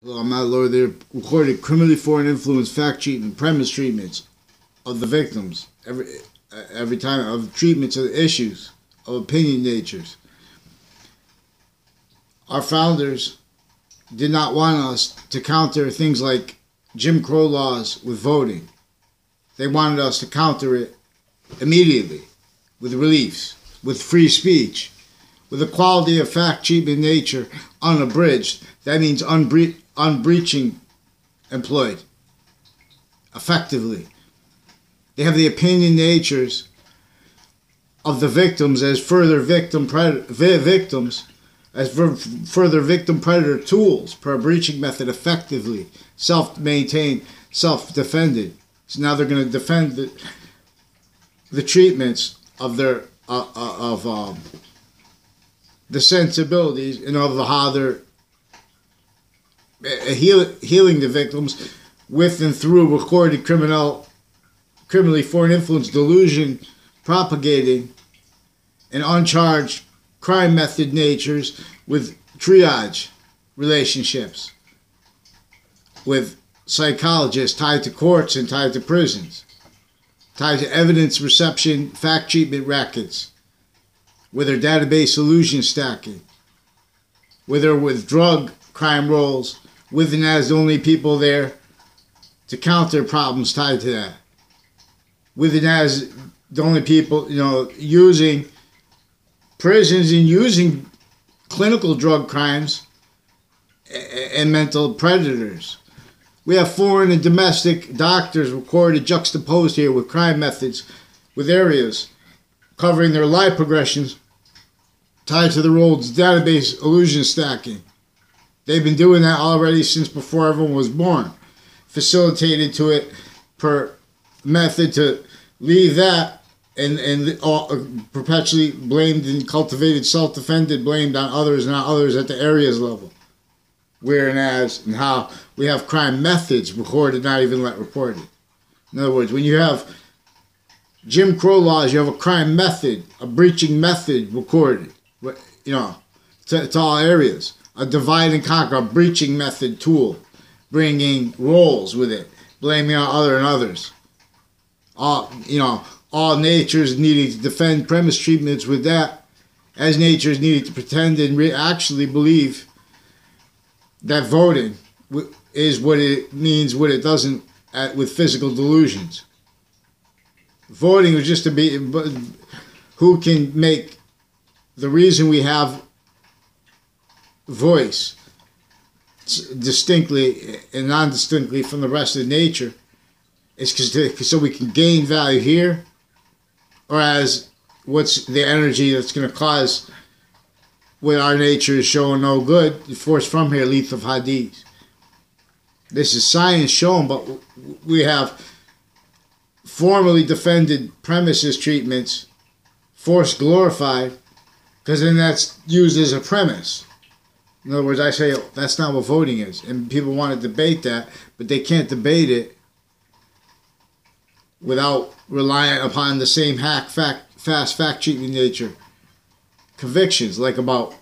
I'm not a lawyer. They recorded criminally foreign influence fact treatment, premise treatments of the victims every time, of treatments of issues of opinion natures. Our founders did not want us to counter things like Jim Crow laws with voting. They wanted us to counter it immediately with reliefs, with free speech, with a quality of fact treatment nature unabridged. That means unbreaching employed effectively. They have the opinion natures of the victims as further victim predator tools per breaching method effectively, self-maintained, self-defended. So now they're going to defend the treatments of their the sensibilities and of how they're healing the victims with and through recorded criminally foreign influence delusion, propagating and uncharged crime method natures with triage relationships with psychologists tied to courts and tied to prisons, tied to evidence reception, fact treatment records, with their database illusion stacking, with drug crime rolls, with and as the only people there to counter problems tied to that, with and as the only people, using prisons and using clinical drug crimes and mental predators. We have foreign and domestic doctors recorded, juxtaposed here with crime methods, with areas covering their life progressions tied to the roles database illusion stacking. They've been doing that already since before everyone was born. Facilitated to it per method to leave that and perpetually blamed and cultivated, self-defended, blamed on others, not others at the areas level. Whereas and how we have crime methods recorded, not even let reported. In other words, when you have Jim Crow laws, you have a crime method, a breaching method recorded, to all areas. A divide and conquer, a breaching method tool, bringing roles with it, blaming on other and others. All natures needing to defend premise treatments with that, as natures needing to pretend and actually believe that voting is what it means, what it doesn't, with physical delusions. Voting was just to be, who can make the reason we have voice distinctly and non-distinctly from the rest of nature is so we can gain value here, or as what's the energy that's going to cause what our nature is showing no good, force from here, Lethe of Hades. This is science shown, but we have formally defended premises treatments, force glorified, because then that's used as a premise. In other words, I say that's not what voting is, and people want to debate that, but they can't debate it without relying upon the same fast fact treatment nature convictions, like about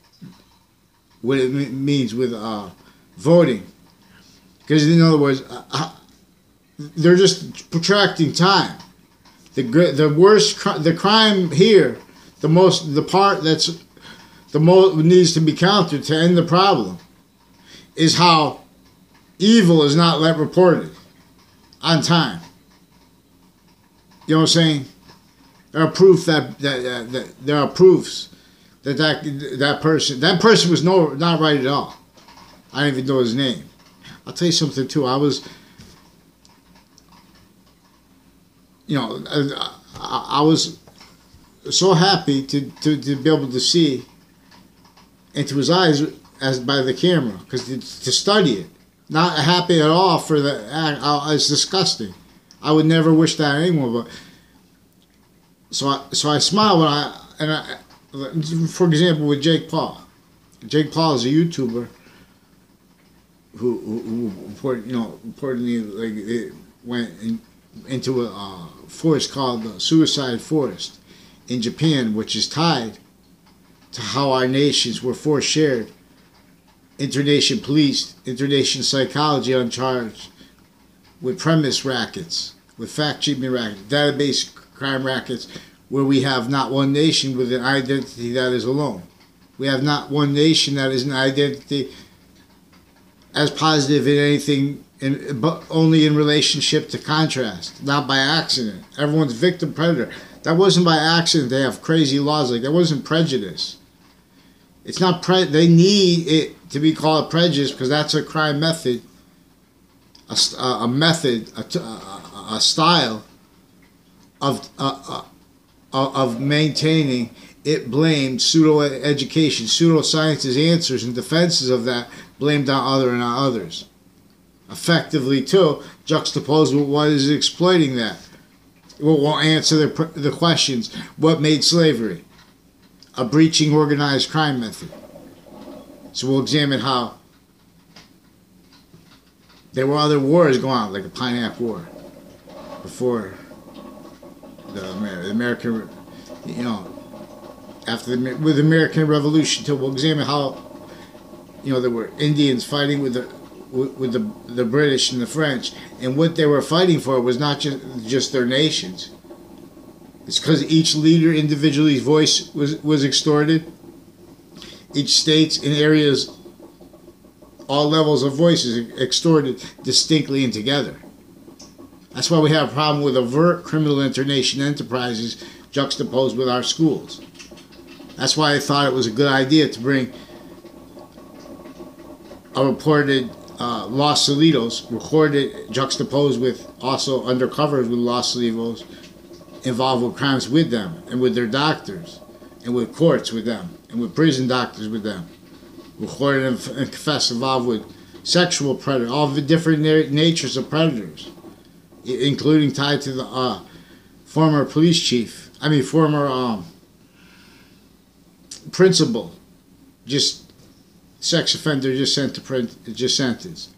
what it means with voting. Because in other words, they're just protracting time. The crime here, the part that's the most needs to be countered to end the problem, is how evil is not let reported on time. You know what I'm saying? There are proofs that that person was not right at all. I don't even know his name. I'll tell you something too. I was, I was so happy to be able to see into his eyes as by the camera, because to study it. Not happy at all for the act. It's disgusting. I would never wish that on anyone. But so I smile when for example, with Jake Paul. Jake Paul is a YouTuber who reportedly went into a forest called the Suicide Forest in Japan, which is tied to how our nations were force shared Internation police, internation psychology uncharged with premise rackets, with fact treatment rackets, database crime rackets, where we have not one nation with an identity that is alone. We have not one nation that is an identity as positive in anything, but only in relationship to contrast, not by accident. Everyone's victim predator. That wasn't by accident. They have crazy laws like that. Wasn't prejudice. It's not they need it to be called prejudice because that's a crime method, a method, a style of maintaining. It blamed pseudo-education, pseudo-sciences answers and defenses of that blamed on other and on others. Effectively, too, juxtaposed with what is exploiting that. It won't answer the questions. What made slavery? A breaching organized crime method. So we'll examine how there were other wars going on, like the Pineapple War, before the American, after with the American Revolution. Till we'll examine how, there were Indians fighting with the British and the French, and what they were fighting for was not just their nations. It's because each leader individually's voice was extorted. Each state's in areas, all levels of voices extorted distinctly and together. That's why we have a problem with overt criminal internation enterprises juxtaposed with our schools. That's why I thought it was a good idea to bring a reported Los Solitos, recorded, juxtaposed with also undercovers with Los Solitos, involved with crimes with them, and with their doctors, and with courts with them, and with prison doctors with them. Recorded and confessed involved with sexual predators, all the different natures of predators, including tied to the former police chief, former principal, just sex offender just sentenced.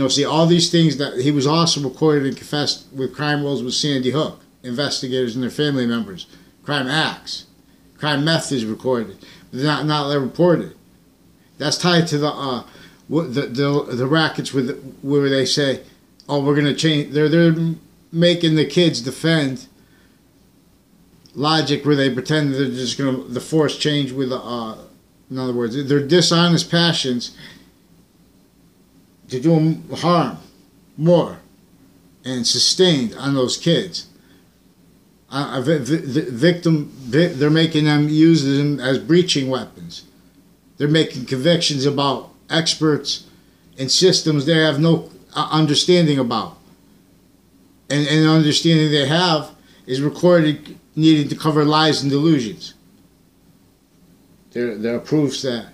See, all these things that he was also recorded and confessed with crime rolls with Sandy Hook, investigators and their family members, crime acts, crime methods recorded, but not reported. That's tied to the rackets where they say, oh, we're going to change. They're making the kids defend logic where they pretend they're just going to the force change with in other words, their dishonest passions to do them harm more and sustained on those kids. They're making them use them as breaching weapons. They're making convictions about experts and systems they have no understanding about. And the understanding they have is recorded needing to cover lies and delusions. There are proofs that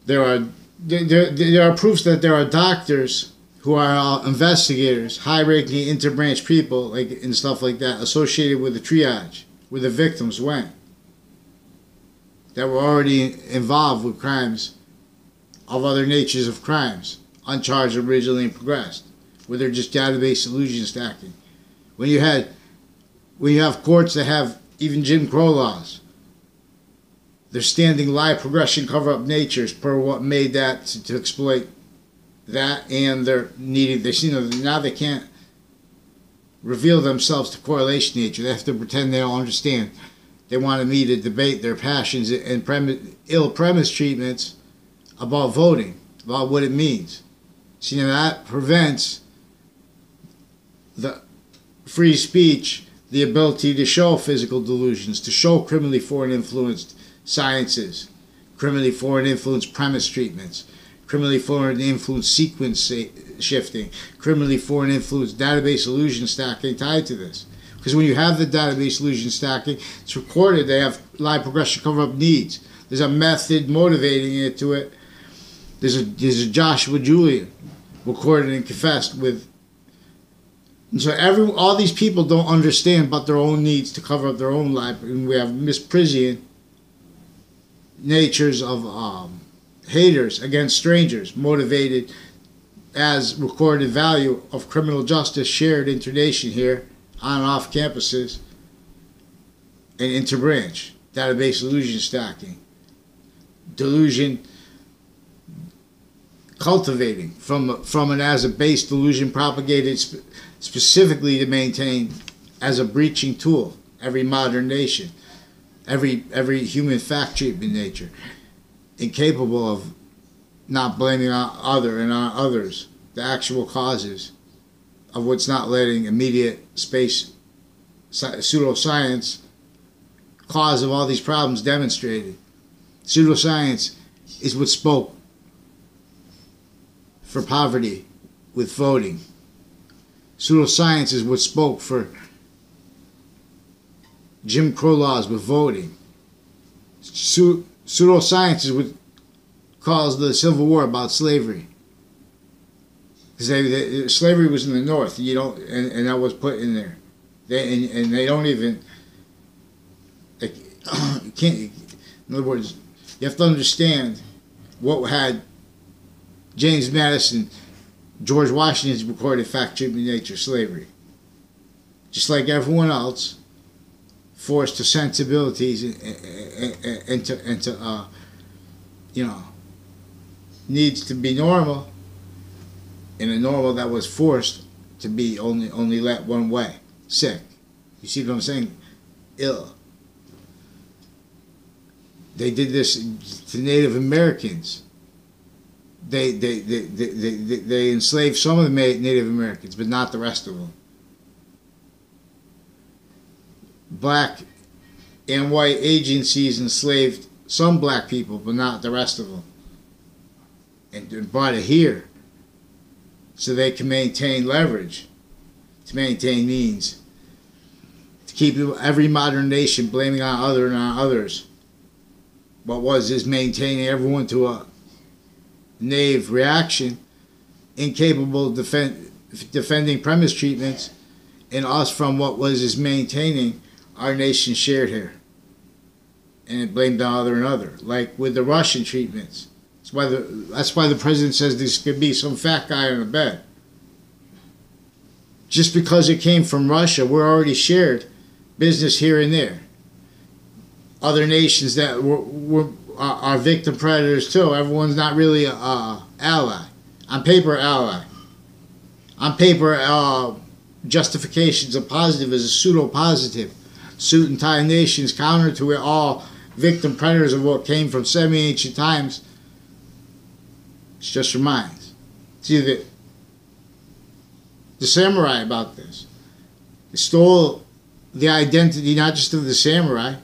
there are proofs that there are doctors who are investigators, high-ranking interbranch people, and stuff like that, associated with the triage, where the victims went, that were already involved with crimes of other natures of crimes, uncharged originally and progressed, where they're just database illusion stacking. When you have courts that have even Jim Crow laws, they're standing lie, progression, cover-up natures per what made that to exploit that, and they're needing. Now they can't reveal themselves to correlation nature. They have to pretend they don't understand. They wanted me to debate their passions and ill premise treatments about voting, about what it means. See, now that prevents the free speech, the ability to show physical delusions, to show criminally foreign influenced sciences, criminally foreign influenced premise treatments, criminally foreign influenced sequence shifting, criminally foreign influenced database illusion stacking tied to this. Because when you have the database illusion stacking, it's recorded, they have lie, progression, cover-up needs. There's a method motivating it to it. There's a Joshua Julian recorded and confessed with. And so all these people don't understand but their own needs to cover up their own life. And we have misprision natures of haters against strangers, motivated as recorded value of criminal justice shared internation here on and off campuses and interbranch database illusion stacking delusion cultivating from an as a base delusion propagated specifically to maintain as a breaching tool every modern nation, every human fact treatment nature, incapable of not blaming on others the actual causes of what's not letting immediate space pseudoscience cause of all these problems demonstrated. Pseudoscience is what spoke for poverty with voting. Pseudoscience is what spoke for Jim Crow laws with voting. Pseudoscience is what caused the Civil War about slavery. Because slavery was in the North, and that was put in there. They don't even. You can't. In other words, you have to understand what had James Madison, George Washington's recorded fact treatment nature slavery. Just like everyone else, forced to sensibilities and to needs to be normal, in a normal that was forced to be only let one way, sick. You see what I'm saying? Ill. They did this to Native Americans. They enslaved some of the Native Americans, but not the rest of them. Black and white agencies enslaved some black people, but not the rest of them. And brought it here so they can maintain leverage, to maintain means, to keep every modern nation blaming on others. What is maintaining everyone to a naive reaction, incapable of defending premise treatments, and us from what is maintaining our nation shared here. And it blamed on other, like with the Russian treatments. That's why the president says this could be some fat guy on a bed. Just because it came from Russia, we're already shared business here and there. Other nations that are victim predators too. Everyone's not really a ally. On paper, ally. On paper, justifications of positive is a pseudo-positive. Suit and tie nations counter to it all victim predators of what came from semi-ancient times. It's just reminds. See the samurai about this. They stole the identity not just of the samurai.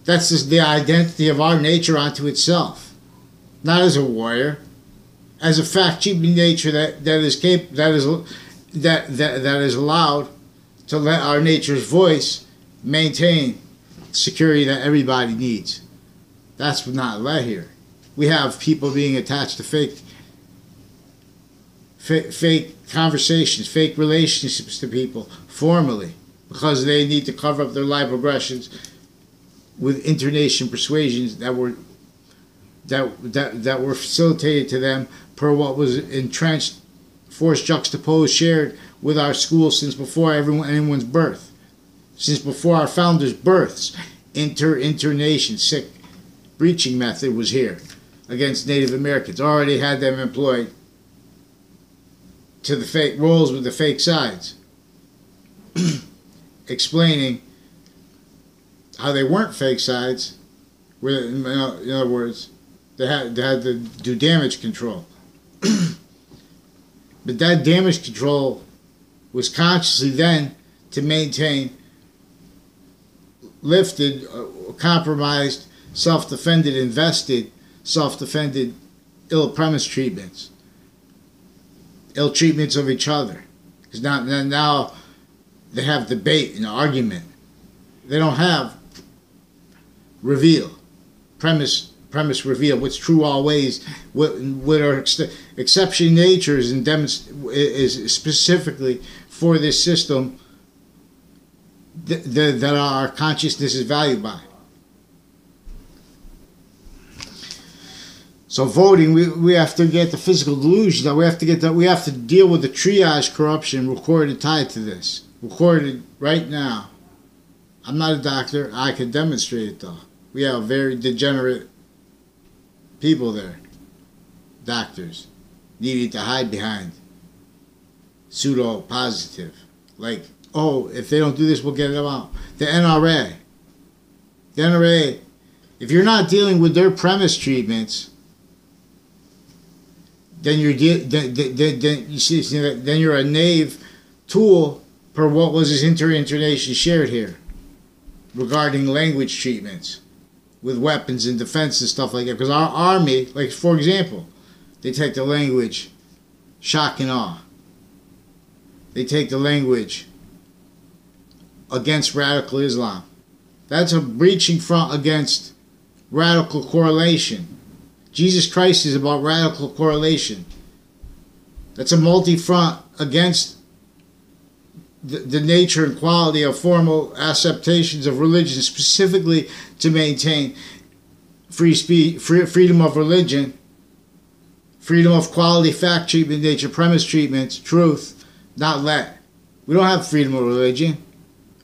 That's just the identity of our nature onto itself. Not as a warrior, as a fact-keeping nature that is allowed to let our nature's voice maintain security that everybody needs. That's not let here. We have people being attached to fake conversations, fake relationships to people formally because they need to cover up their life aggressions with internation persuasions that were facilitated to them per what was entrenched, forced, juxtaposed, shared with our schools since before anyone's birth, since before our founders' births. Internation, sick breaching method was here against Native Americans. Already had them employed to the fake roles with the fake sides, explaining how they weren't fake sides. In other words, they had to do damage control. But that damage control was consciously then to maintain lifted, compromised, self-defended, invested, self-defended ill premise treatments. Ill treatments of each other. Because now they have debate and argument. They don't have reveal. Premise reveal. What's true always. What are exception natures and is specifically for this system that our consciousness is valued by. So voting, we have to get the physical delusion. That we have to deal with the triage corruption recorded tied to this. Recorded right now. I'm not a doctor. I can demonstrate it though. We have very degenerate people there, doctors, needing to hide behind pseudo-positive. Like, oh, if they don't do this, we'll get them out. The NRA. The NRA, if you're not dealing with their premise treatments, then then you're a knave tool per what was his internation shared here regarding language treatments with weapons and defense and stuff like that. Because our army, like for example, they take the language shock and awe. They take the language against radical Islam. That's a breaching front against radical correlation. Jesus Christ is about radical correlation. That's a multi-front against the nature and quality of formal acceptations of religion, specifically to maintain free speech, freedom of religion, freedom of quality fact treatment, nature premise treatments, truth, not let. We don't have freedom of religion.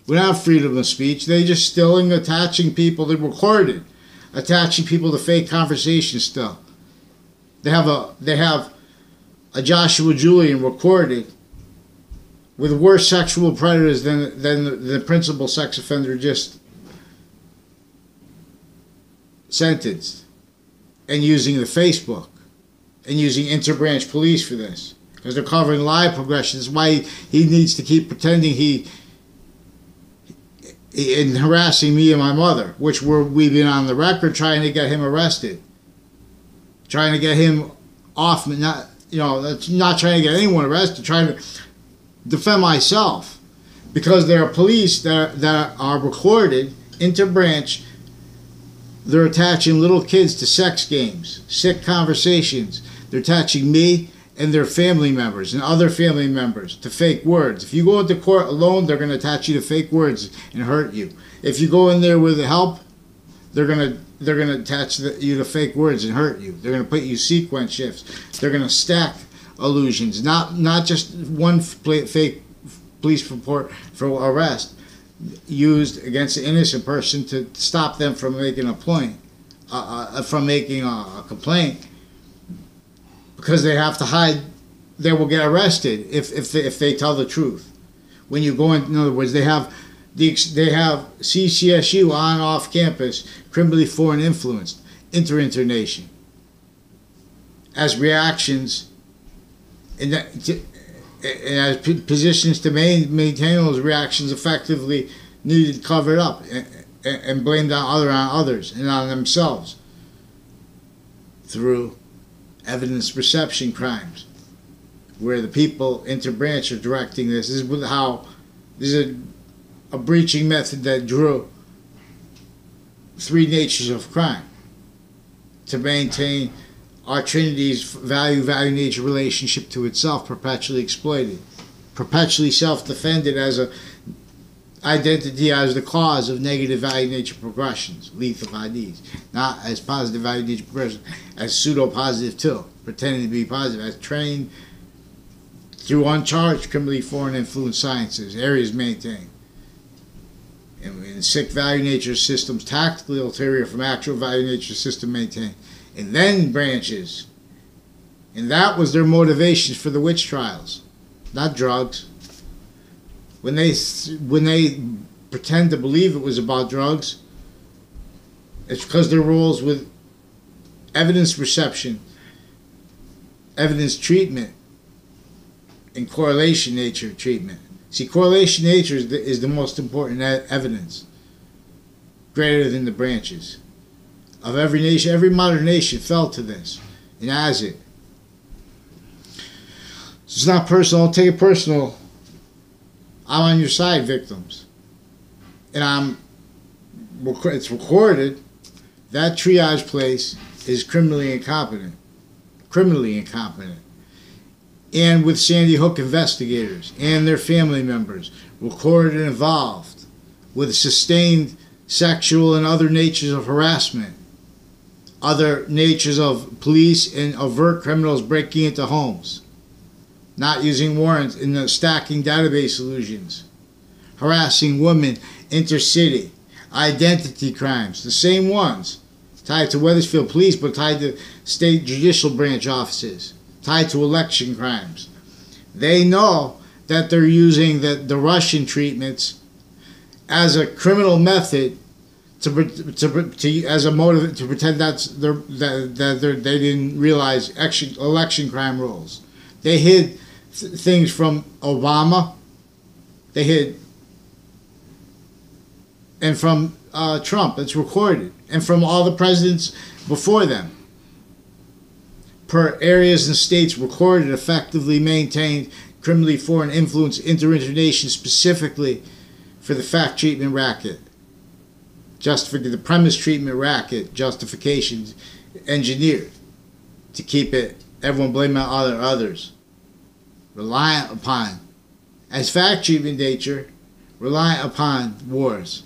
We don't have freedom of speech. They're just still attaching people. They recorded, attaching people to fake conversations still. They have a Joshua Julian recorded with worse sexual predators than the principal sex offender just sentenced, and using the Facebook and using interbranch police for this because they're covering lie progression. That's why he needs to keep pretending he and harassing me and my mother, which we've been on the record trying to get him arrested, trying to get him off, not trying to get anyone arrested, trying to defend myself, because there are police that are recorded interbranch. They're attaching little kids to sex games, sick conversations. They're attaching me and their family members and other family members to fake words. If you go into court alone, they're going to attach you to fake words and hurt you. If you go in there with help, they're going to attach you to fake words and hurt you. They're going to put you sequence shifts. They're going to stack illusions, not just one fake police report for arrest used against an innocent person to stop them from making a point, from making a complaint, because they have to hide. They will get arrested if they tell the truth. When you go in other words, they have CCSU on off campus, criminally foreign influenced, internation, as reactions, and as positions to maintain those reactions effectively, needed covered up and blamed on others and on themselves through evidence perception crimes, where the people interbranch are directing this. This is a breaching method that drew three natures of crime to maintain our Trinity's value-nature relationship to itself, perpetually exploited, perpetually self-defended as a identity as the cause of negative value-nature progressions, Lethe of Hades, not as positive value-nature progression, as pseudo-positive too, pretending to be positive, as trained through uncharged criminally foreign influence sciences, areas maintained. In sick value-nature systems, tactically ulterior from actual value-nature system maintained. And then branches. And that was their motivations for the witch trials, not drugs. When they pretend to believe it was about drugs, it's because their roles with evidence perception, evidence treatment, and correlation nature treatment. See, correlation nature is the most important evidence, greater than the branches. Of every nation, every modern nation fell to this, and as it. So it's not personal. Don't take it personal. I'm on your side, victims, and it's recorded. That triage place is criminally incompetent, and with Sandy Hook investigators and their family members recorded and involved with sustained sexual and other natures of harassment, other natures of police and overt criminals breaking into homes, not using warrants in the stacking database illusions, harassing women intercity, identity crimes, the same ones tied to Wethersfield Police, but tied to state judicial branch offices, tied to election crimes. They know that they're using the Russian treatments as a criminal method as a motive to pretend that they didn't realize election crime rules. They hid things from Obama. They hid and from Trump. It's recorded, and from all the presidents before them. Per areas and states recorded, effectively maintained criminally foreign influence internation specifically for the fact treatment racket. The premise treatment racket justifications engineered to keep it, everyone blaming others. Reliant upon, as fact treatment nature, reliant upon wars.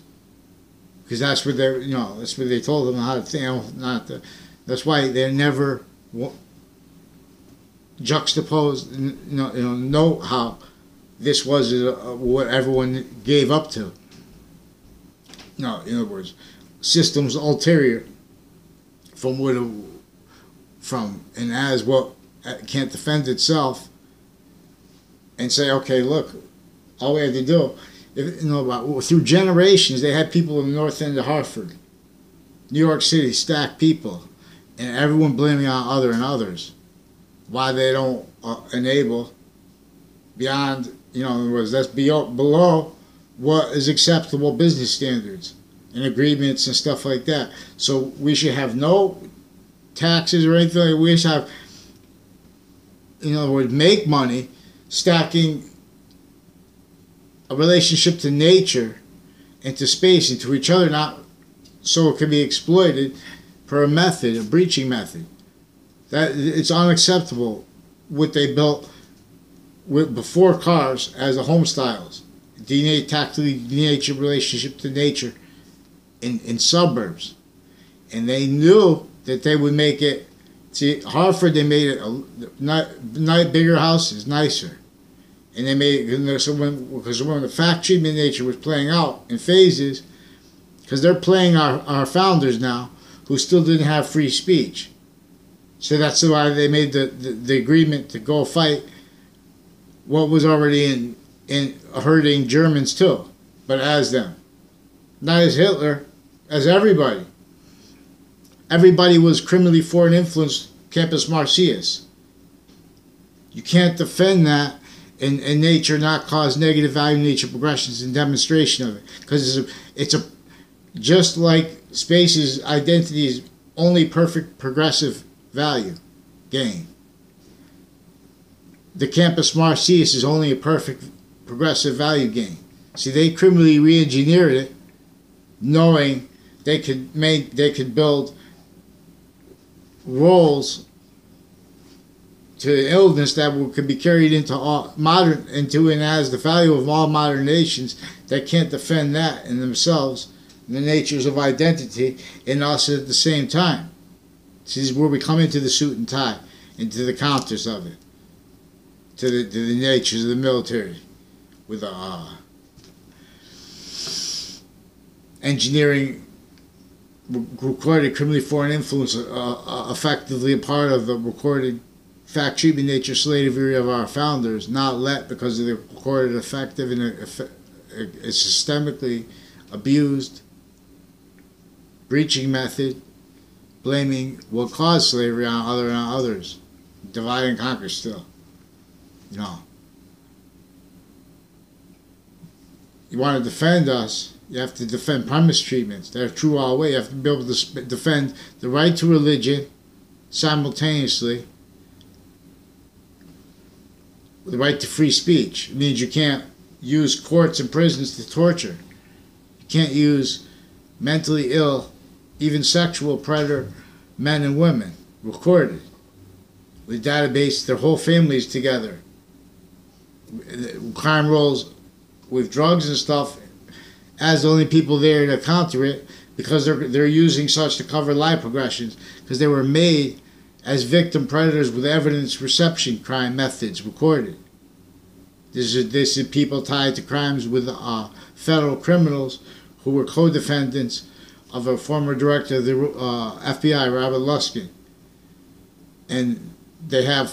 Because that's what that's what they told them how to think. That's why they're never juxtaposed. Know how this was what everyone gave up to. No, in other words, systems ulterior and as what can't defend itself, and say, okay, look, all we had to do, through generations, they had people in the north end of Hartford, New York City, stacked people, and everyone blaming on others, why they don't enable beyond, in other words, that's below what is acceptable business standards and agreements and stuff like that. So we should have no taxes or anything. We should have, in other words, make money stacking a relationship to nature and to space and to each other, not so it can be exploited per a method, a breaching method. That it's unacceptable what they built before cars as the home styles. Tactically denatured relationship to nature in suburbs. And they knew that they would make it, see, Hartford, they made it not bigger houses, nicer. And they made it, because when the fact treatment nature was playing out in phases, because they're playing our founders now, who still didn't have free speech. So that's why they made the agreement to go fight what was already in hurting Germans too, but as them. Not as Hitler, as everybody. Everybody was criminally foreign influenced Campus Martius. You can't defend that in nature, not cause negative value nature progressions and demonstration of it. Because it's just like space's identity is only perfect progressive value gain. The Campus Martius is only a perfect progressive value gain. See, they criminally re-engineered it, knowing they could build roles to illness that could be carried into and as the value of all modern nations that can't defend that in themselves, the natures of identity, and us at the same time. See, this is where we come into the suit and tie, into the counters of it, to the natures of the military, with engineering recorded criminally foreign influence, effectively a part of the recorded fact treatment nature slavery of our founders, not let because of the recorded effective and systemically abused breaching method, blaming what caused slavery on others, divide and conquer still. You want to defend us, you have to defend premise treatments. They're true all the way. You have to be able to defend the right to religion simultaneously with the right to free speech. It means you can't use courts and prisons to torture. You can't use mentally ill, even sexual predator men and women, recorded with database, their whole families together. Crime rolls with drugs and stuff as the only people there to counter it, because they're using such to cover life progressions, because they were made as victim predators with evidence reception crime methods recorded. This is people tied to crimes with federal criminals who were co-defendants of a former director of the FBI, Robert Luskin. And they have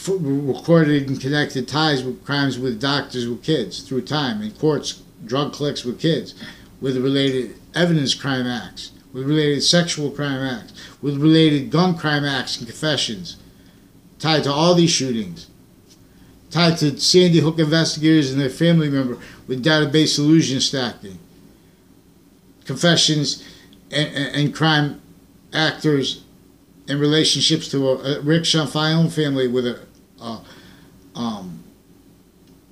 recorded and connected ties with crimes with doctors with kids through time, in courts, drug clicks with kids, with related evidence crime acts, with related sexual crime acts, with related gun crime acts and confessions, tied to all these shootings, tied to Sandy Hook investigators and their family member with database illusion stacking, confessions and crime actors in relationships to a Rick Chanfayon family with a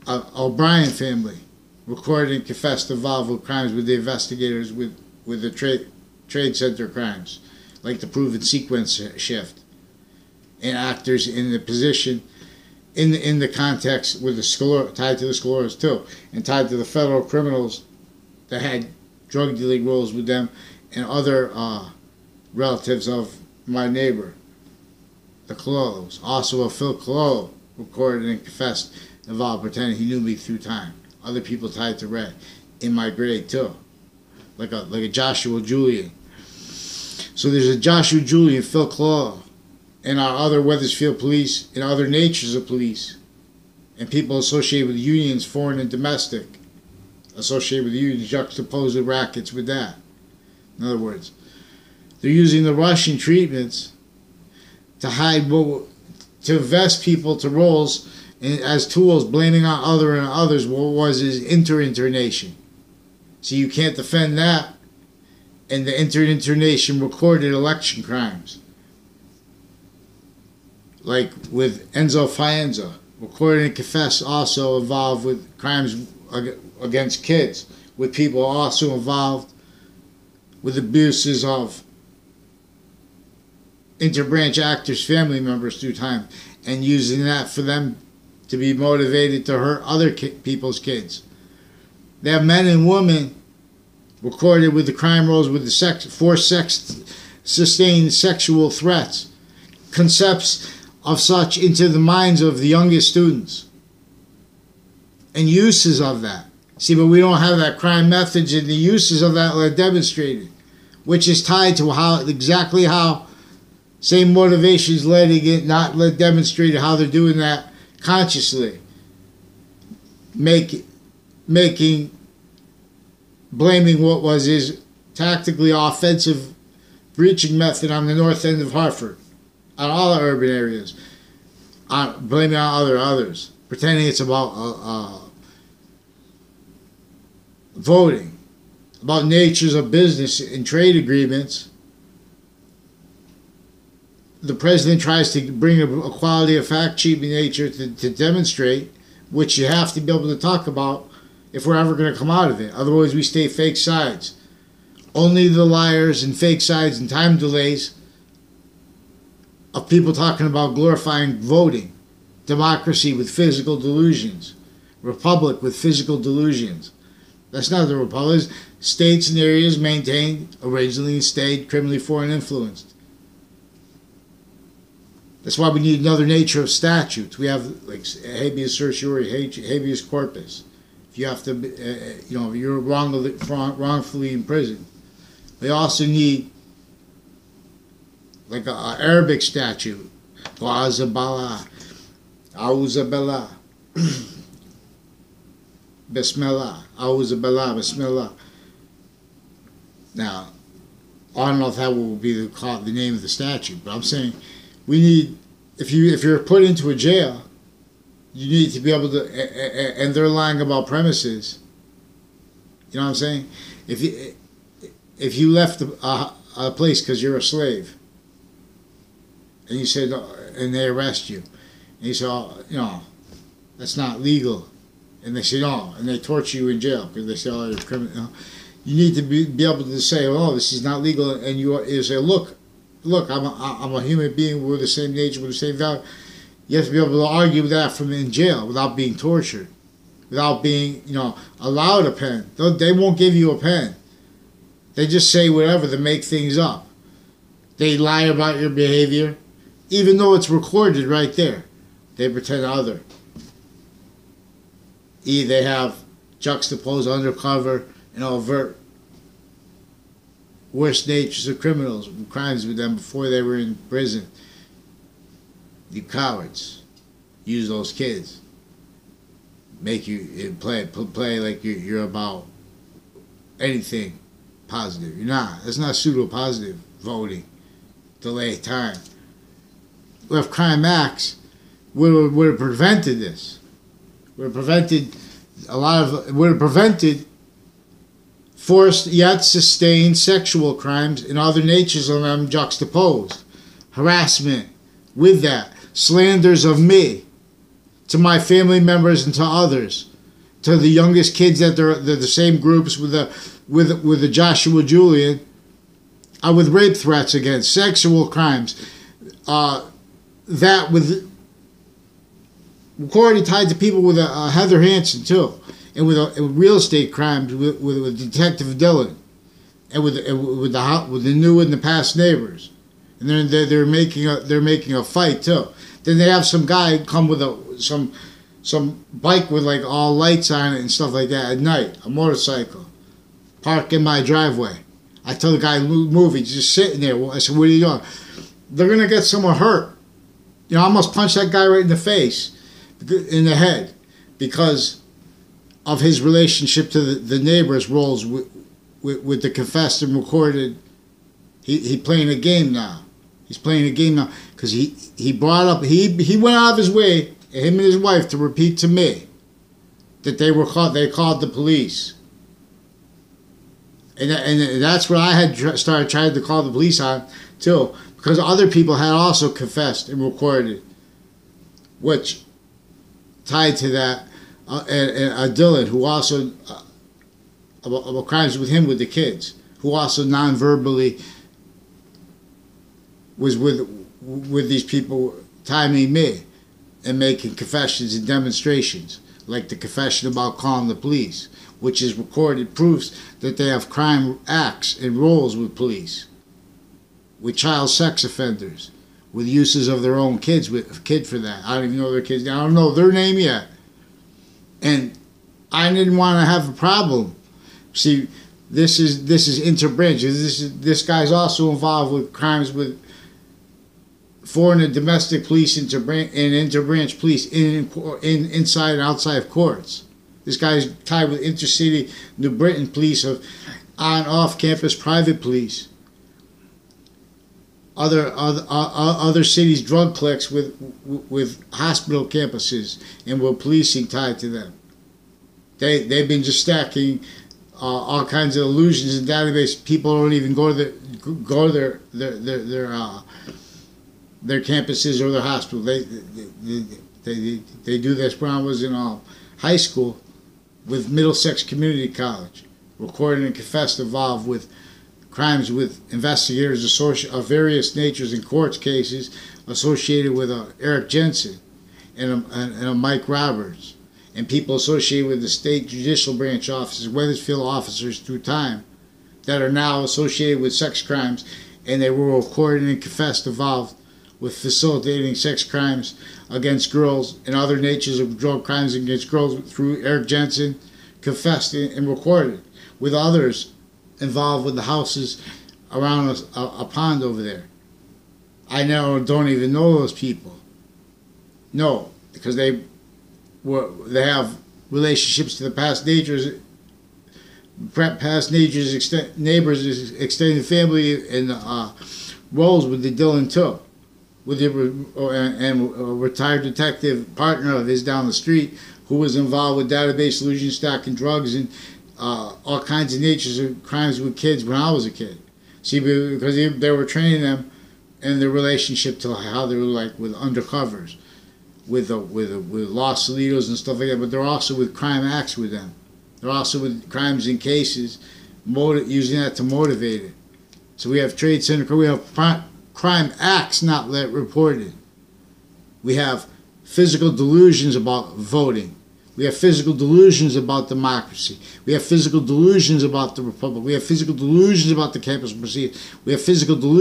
O'Brien family, recorded and confessed involved with crimes with the investigators with the trade center crimes, like the proven sequence shift, and actors in the position in the context with the tied to the scholars too, and tied to the federal criminals that had drug dealing roles with them and other relatives of my neighbor, the Cololos. Also a Phil Cololo recorded and confessed involved pretending he knew me through time. Other people tied to Ray in my grade too, like a Joshua Julian. So there's a Joshua Julian, Phil Cololo, and our other Weathersfield police and other natures of police, and people associated with unions, foreign and domestic, associated with unions, juxtapose the rackets with that. In other words, they're using the Russian treatments to hide to invest people to roles as tools, blaming on others what was his internation. So you can't defend that, and the internation recorded election crimes, like with Enzo Fienza, recorded and confessed, also involved with crimes against kids, with people also involved with abuses of interbranch actors' family members through time, and using that for them to be motivated to hurt other people's kids. They have men and women recorded with the crime roles with the sustained sexual threats, concepts of such into the minds of the youngest students, and uses of that. See, but we don't have that crime methods and the uses of that are demonstrated, which is tied to exactly how same motivations not demonstrated how they're doing that consciously, blaming what was his tactically offensive breaching method on the north end of Hartford, on all the urban areas, blaming on others, pretending it's about voting, about natures of business and trade agreements. The president tries to bring a quality of fact cheating nature to demonstrate, which you have to be able to talk about if we're ever going to come out of it. Otherwise, we stay fake sides. Only the liars and fake sides and time delays of people talking about glorifying voting, democracy with physical delusions, republic with physical delusions. That's not the republic. States and areas maintained, originally stayed criminally foreign influenced. That's why we need another nature of statutes. We have like habeas certiorari, habeas corpus. If you have to, if you're wrongfully imprisoned. We also need like an Arabic statute, Awzabala, Awzabala, Bismillah, Awzabala, Bismillah. Now, I don't know if that will be the name of the statute, but I'm saying we need, if you're put into a jail, you need to be able to, and they're lying about premises. You know what I'm saying? If you left a place because you're a slave, and you said, and they arrest you, and you say, that's not legal, and they say no, and they torture you in jail because they say, oh, you're a criminal. You need to be able to say, oh, this is not legal, and you say, look, I'm a human being with the same nature, with the same value. You have to be able to argue that from in jail without being tortured, without being, allowed a pen. They won't give you a pen. They just say whatever to make things up. They lie about your behavior, even though it's recorded right there. They pretend other. They have juxtaposed, undercover, and overt worst natures of criminals, crimes with them before they were in prison. You cowards. Use those kids. Make you play like you're about anything positive. You're not. That's not pseudo-positive voting. Delay time. If crime acts would have prevented this. Would have prevented would have prevented forced yet sustained sexual crimes and other natures of them juxtaposed. Harassment with that. Slanders of me to my family members and to others. To the youngest kids that they're the same groups with the Joshua Julian. With rape threats against sexual crimes. That with recorded tied to people with Heather Hansen too, and with real estate crimes with Detective Dylan, and with the new and the past neighbors, and they're making a fight too. Then they have some guy come with some bike with like all lights on it and stuff like that at night, a motorcycle, park in my driveway. I tell the guy move, he's just sitting there. I said, what are you doing? They're gonna get someone hurt. You know, I almost punched that guy right in the face, in the head, because of his relationship to the neighbors' roles with the confessed and recorded. He playing a game now. He's playing a game now because he brought up he went out of his way, him and his wife, to repeat to me that they called the police, and that's what I had started trying to call the police on too, because other people had also confessed and recorded, which tied to that, and Dylan, who also about crimes with him with the kids, who also non-verbally was with these people timing me and making confessions and demonstrations, like the confession about calling the police, which is recorded proofs that they have crime acts and roles with police, with child sex offenders, with uses of their own kids, with a kid for that. I don't even know their kids. I don't know their name yet. And I didn't want to have a problem. See, this is interbranch. This guy's also involved with crimes with foreign and domestic police and interbranch police inside and outside of courts. This guy's tied with intercity New Britain police of on-off-campus private police. Other cities' drug cliques with hospital campuses and with policing tied to them. They've been just stacking all kinds of illusions and database. People don't even go to their campuses or their hospital. They do this when I was in high school with Middlesex Community College, recorded and confessed involved with crimes with investigators of various natures in court cases associated with Eric Jensen and Mike Roberts, and people associated with the state judicial branch officers, Weathersfield officers through time, that are now associated with sex crimes, and they were recorded and confessed involved with facilitating sex crimes against girls and other natures of drug crimes against girls through Eric Jensen, confessed and recorded, with others involved with the houses around a pond over there. I now don't even know those people. No, because they have relationships to the past neighbors, neighbors, extended family, and roles with the Dylan too, with a retired detective partner of his down the street who was involved with database solution stacking drugs and all kinds of natures of crimes with kids when I was a kid. See, because they were training them in their relationship to how they were like with undercovers, with Los Salidos and stuff like that. But they're also with crime acts with them. They're also with crimes and cases, using that to motivate it. So we have trade syndicate. We have crime acts not reported. We have physical delusions about voting. We have physical delusions about democracy. We have physical delusions about the republic. We have physical delusions about the campus proceedings. We have physical delusions